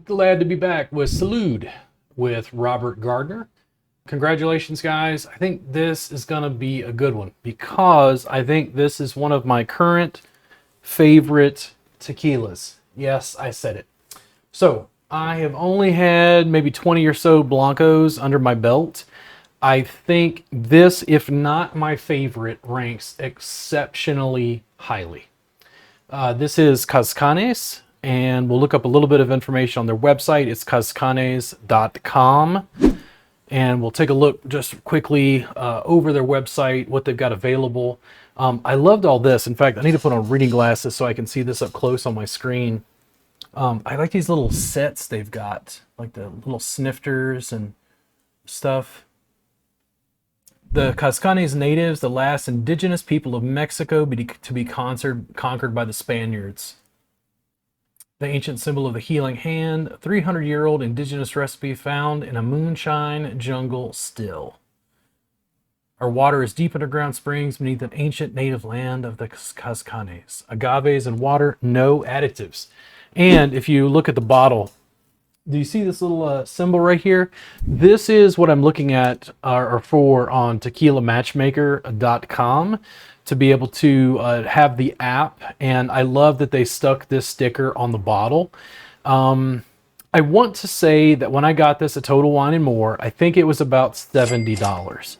Glad to be back with Salud with Robert Gardner. Congratulations, guys. I think this is going to be a good one because I think this is one of my current favorite tequilas. Yes, I said it. So, I have only had maybe 20 or so Blancos under my belt. I think this, if not my favorite, ranks exceptionally highly. This is CAZCANES, and we'll look up a little bit of information on their website. It's CAZCANES.com, and we'll take a look just quickly over their website, what they've got available. I loved all this. In fact, I need to put on reading glasses so I can see this up close on my screen. I like these little sets they've got, like the little snifters and stuff. The CAZCANES natives, the last indigenous people of Mexico to be conquered by the Spaniards. The ancient symbol of the healing hand, a 300-year-old indigenous recipe found in a moonshine jungle still. Our water is deep underground springs beneath an ancient native land of the CAZCANES. Agaves and water, no additives. And if you look at the bottle, do you see this little symbol right here? This is what I'm looking at or for on tequilamatchmaker.com to be able to have the app. And I love that they stuck this sticker on the bottle. I want to say that when I got this at Total Wine and More, I think it was about $70.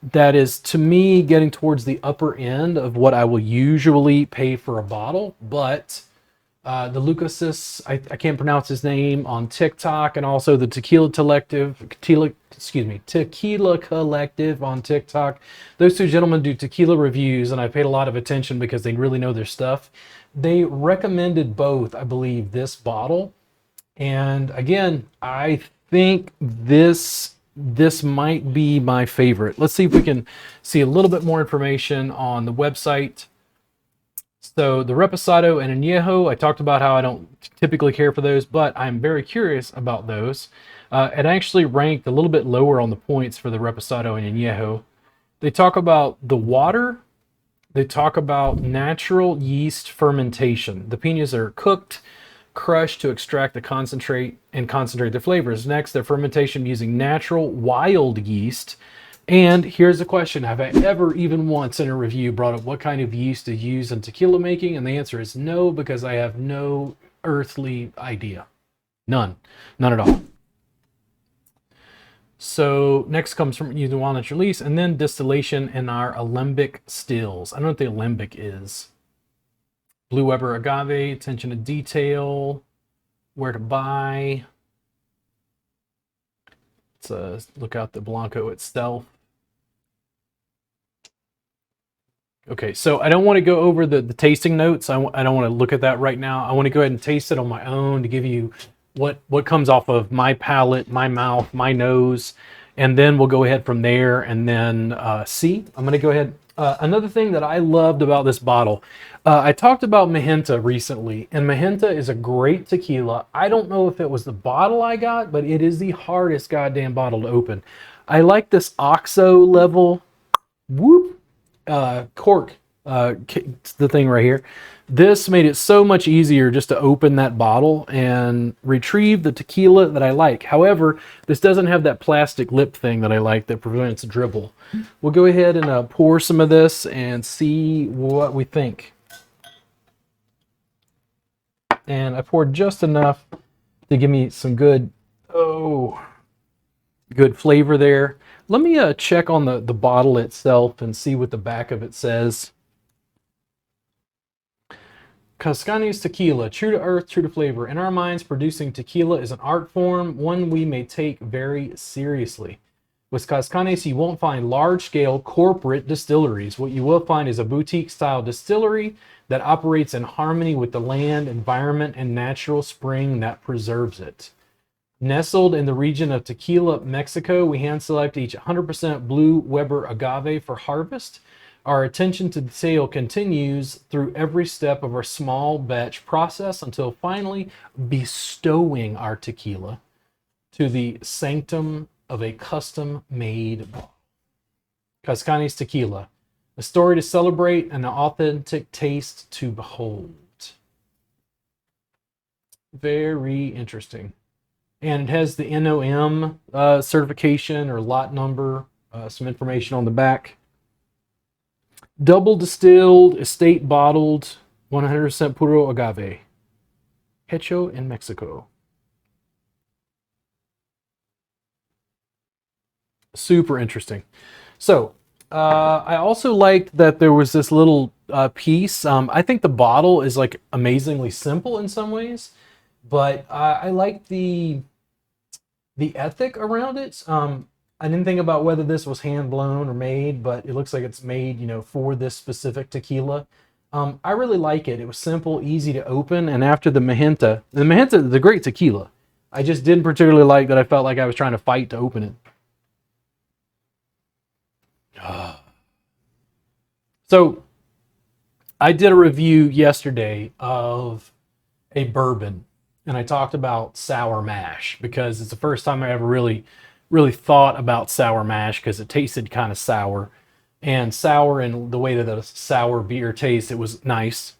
That is, to me, getting towards the upper end of what I will usually pay for a bottle, but the Lucasis, I can't pronounce his name, on TikTok, and also the Tequila Collective on TikTok. Those two gentlemen do tequila reviews, and I paid a lot of attention because they really know their stuff. They recommended both, I believe, this bottle. And again, I think this might be my favorite. Let's see if we can see a little bit more information on the website. So the Reposado and Añejo, I talked about how I don't typically care for those, but I'm very curious about those. It actually ranked a little bit lower on the points for the Reposado and Añejo. They talk about the water. They talk about natural yeast fermentation. The piñas are cooked, crushed to extract the concentrate and concentrate the flavors. Next, their fermentation using natural wild yeast. And here's the question: have I ever, even once in a review, brought up what kind of yeast to use in tequila making? And the answer is no, because I have no earthly idea. None. None at all. So next comes from using walnut release, and then distillation in our alembic stills. I don't know what the alembic is. Blue Weber agave, attention to detail, where to buy. Let's look out the Blanco itself. Okay, so I don't want to go over the tasting notes. I don't want to look at that right now. I want to go ahead and taste it on my own to give you what comes off of my palate, my mouth, my nose, and then we'll go ahead from there and then see. I'm going to go ahead. Another thing that I loved about this bottle, I talked about Magenta recently, and Magenta is a great tequila. I don't know if it was the bottle I got, but it is the hardest goddamn bottle to open. I like this OXO level, whoop, cork, the thing right here. This made it so much easier just to open that bottle and retrieve the tequila that I like. However, this doesn't have that plastic lip thing that I like that prevents dribble. We'll go ahead and pour some of this and see what we think. And I poured just enough to give me some good flavor there. Let me check on the bottle itself and see what the back of it says. CAZCANES tequila, true to earth, true to flavor. In our minds, producing tequila is an art form, one we may take very seriously. With CAZCANES, you won't find large-scale corporate distilleries. What you will find is a boutique-style distillery that operates in harmony with the land, environment, and natural spring that preserves it. Nestled in the region of Tequila, Mexico, we hand-select each 100% Blue Weber agave for harvest. Our attention to detail continues through every step of our small batch process until finally bestowing our tequila to the sanctum of a custom-made bottle. CAZCANES tequila, a story to celebrate and an authentic taste to behold. Very interesting. And it has the NOM certification or lot number, some information on the back. Double distilled, estate bottled, 100% puro agave. Hecho in Mexico. Super interesting. So, I also liked that there was this little piece. I think the bottle is like amazingly simple in some ways, but I like the ethic around it. I didn't think about whether this was hand blown or made, but it looks like it's made, for this specific tequila. I really like it. It was simple, easy to open, and after the Magenta is a great tequila. I just didn't particularly like that I felt like I was trying to fight to open it. So, I did a review yesterday of a bourbon, and I talked about sour mash because it's the first time I ever really thought about sour mash because it tasted kind of sour, and sour in the way that a sour beer tastes. It was nice.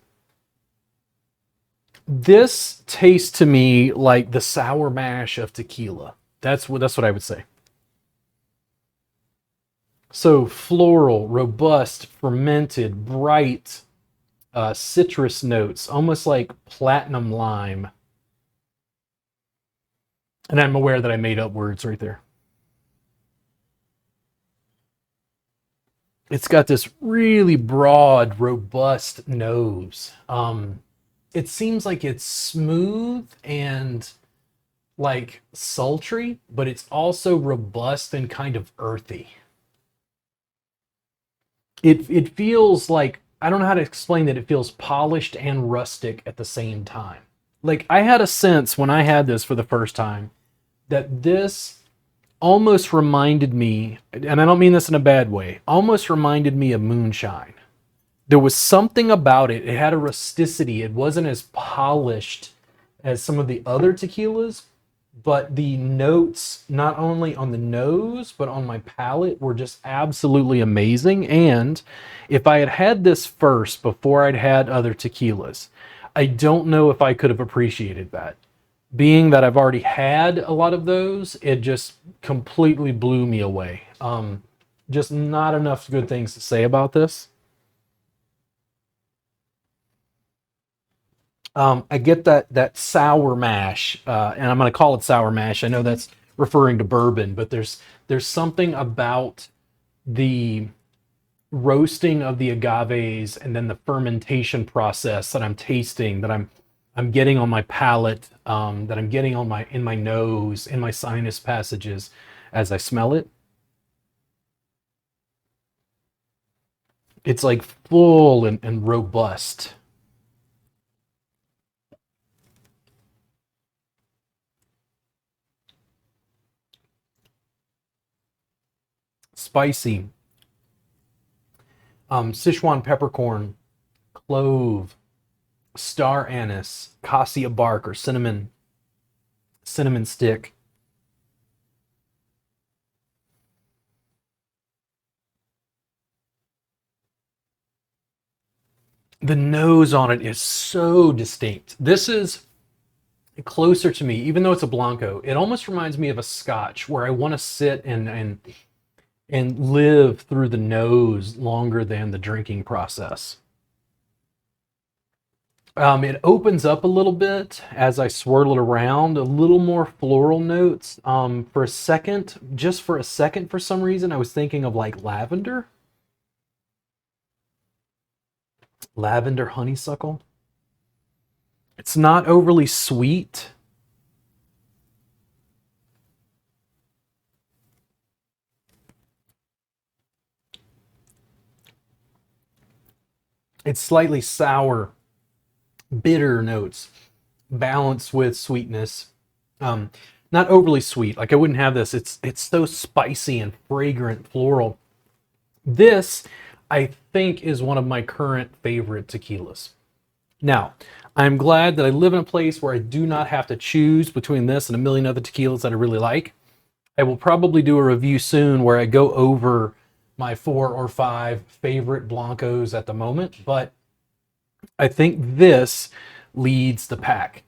This tastes to me like the sour mash of tequila. That's what I would say. So floral, robust, fermented, bright, citrus notes, almost like platinum lime. And I'm aware that I made up words right there. It's got this really broad, robust nose. It seems like it's smooth and like sultry, but it's also robust and kind of earthy. It feels like, I don't know how to explain that. It feels polished and rustic at the same time. Like I had a sense when I had this for the first time that this almost reminded me, and I don't mean this in a bad way, almost reminded me of moonshine. There was something about it. It had a rusticity. It wasn't as polished as some of the other tequilas, but the notes, not only on the nose, but on my palate, were just absolutely amazing. And if I had had this first before I'd had other tequilas, I don't know if I could have appreciated that. Being that I've already had a lot of those, it just completely blew me away. Just not enough good things to say about this. I get that sour mash, and I'm going to call it sour mash. I know that's referring to bourbon, but there's something about the roasting of the agaves and then the fermentation process that I'm tasting, that I'm getting on my palate, that I'm getting on my in my nose, in my sinus passages as I smell it. It's like full and robust. Spicy, Sichuan peppercorn, clove, star anise, cassia bark or cinnamon stick. The nose on it is so distinct. This is closer to me, even though it's a Blanco. It almost reminds me of a Scotch where I want to sit and live through the nose longer than the drinking process. It opens up a little bit as I swirl it around, a little more floral notes. For a second, just for a second, for some reason, I was thinking of like lavender honeysuckle. It's not overly sweet. It's slightly sour, bitter notes, balanced with sweetness. Um, Not overly sweet. Like I wouldn't have this. It's so spicy and fragrant, floral. This, I think, is one of my current favorite tequilas. Now, I'm glad that I live in a place where I do not have to choose between this and a million other tequilas that I really like. I will probably do a review soon where I go over my 4 or 5 favorite Blancos at the moment, but I think this leads the pack.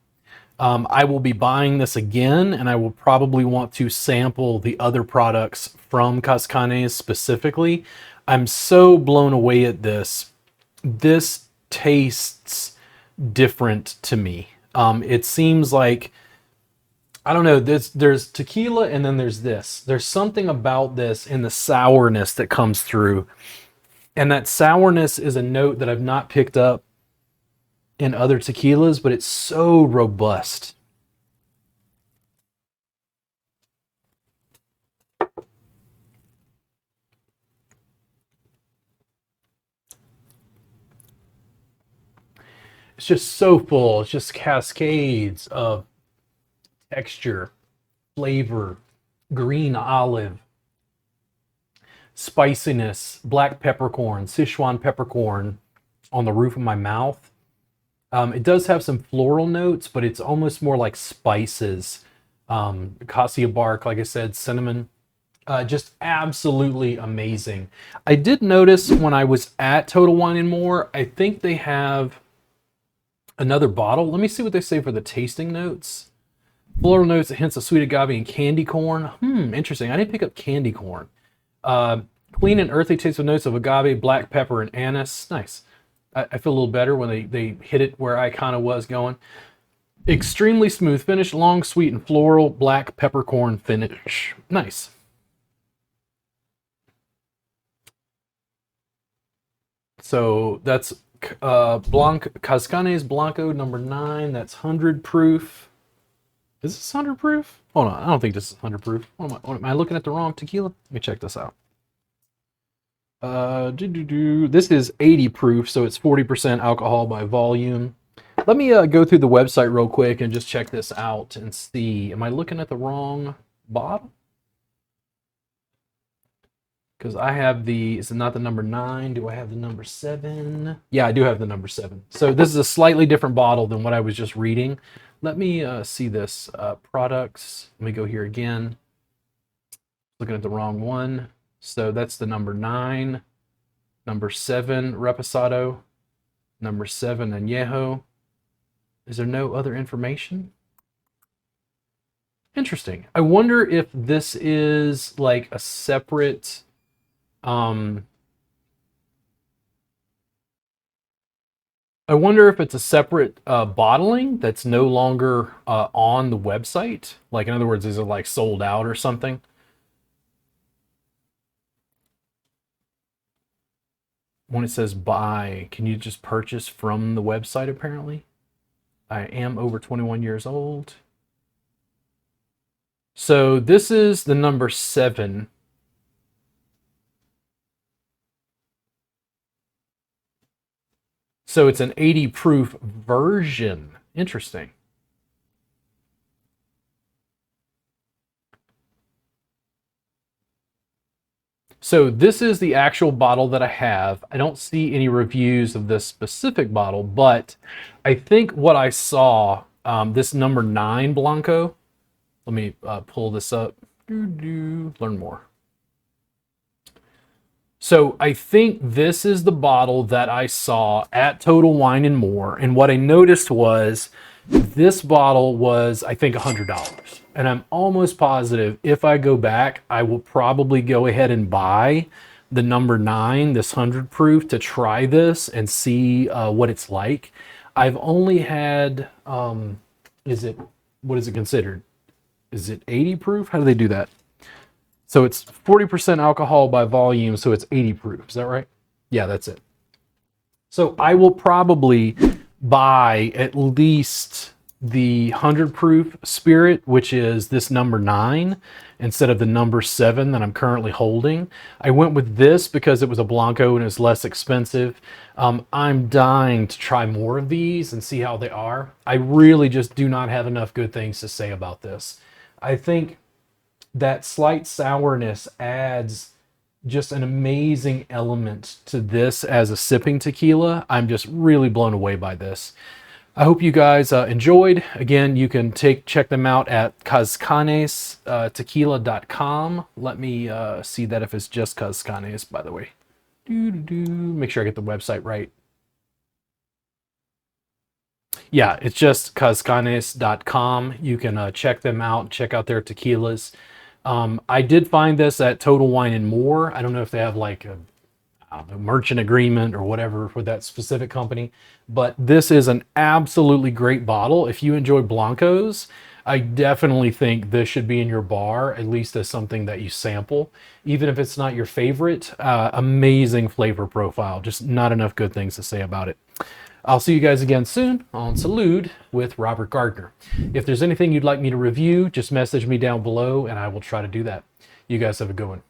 I will be buying this again, and I will probably want to sample the other products from CAZCANES specifically. I'm so blown away at this. This tastes different to me. It seems like, I don't know, there's tequila and then there's this. There's something about this in the sourness that comes through. And that sourness is a note that I've not picked up in other tequilas, but it's so robust. It's just so full. It's just cascades of texture, flavor, green olive, spiciness, black peppercorn, Sichuan peppercorn on the roof of my mouth. It does have some floral notes, but it's almost more like spices. Cassia bark, like I said, cinnamon. Just absolutely amazing. I did notice when I was at Total Wine and More, I think they have another bottle. Let me see what they say for the tasting notes. Floral notes, hints of sweet agave and candy corn. Interesting. I didn't pick up candy corn. Clean and earthy taste with notes of agave, black pepper, and anise. Nice. I feel a little better when they hit it where I kind of was going. Extremely smooth finish, long, sweet, and floral, black peppercorn finish. Nice. So that's Blanco, CAZCANES Blanco number 9. That's 100 proof. Is this 100 proof? Hold on, I don't think this is 100 proof. What am I looking at the wrong tequila? Let me check this out. This is 80 proof, so it's 40% alcohol by volume. Let me go through the website real quick and just check this out and see. Am I looking at the wrong bottle? Because I have the, is it not the number 9? Do I have the number 7? Yeah, I do have the number 7. So this is a slightly different bottle than what I was just reading. Let me see this. Products. Let me go here again. Looking at the wrong one. So that's the number 9. Number 7, Reposado. Number 7, Añejo. Is there no other information? Interesting. I wonder if this is like a separate... I wonder if it's a separate bottling that's no longer on the website. Like, in other words, is it like sold out or something? When it says buy, can you just purchase from the website apparently? I am over 21 years old. So this is the number 7. So it's an 80 proof version. Interesting. So this is the actual bottle that I have. I don't see any reviews of this specific bottle, but I think what I saw, this number 9 Blanco, let me pull this up, learn more. So I think this is the bottle that I saw at Total Wine and More. And what I noticed was this bottle was, I think, $100. And I'm almost positive if I go back, I will probably go ahead and buy the number 9, this 100 proof, to try this and see what it's like. I've only had, what is it considered? Is it 80 proof? How do they do that? So it's 40% alcohol by volume, so it's 80 proof. Is that right? Yeah, that's it. So I will probably buy at least the 100 proof spirit, which is this number 9, instead of the number 7 that I'm currently holding. I went with this because it was a Blanco and it's less expensive. I'm dying to try more of these and see how they are. I really just do not have enough good things to say about this. I think that slight sourness adds just an amazing element to this as a sipping tequila. I'm just really blown away by this. I hope you guys enjoyed. Again, you can check them out at CAZCANES Let me see that if it's just CAZCANES, by the way. Make sure I get the website right. Yeah, it's just CAZCANES.com. You can check them out, check out their tequilas. I did find this at Total Wine and More. I don't know if they have like a merchant agreement or whatever for that specific company, but this is an absolutely great bottle. If you enjoy Blancos, I definitely think this should be in your bar, at least as something that you sample, even if it's not your favorite. Amazing flavor profile, just not enough good things to say about it. I'll see you guys again soon on Salud with Robert Gardner. If there's anything you'd like me to review, just message me down below and I will try to do that. You guys have a good one.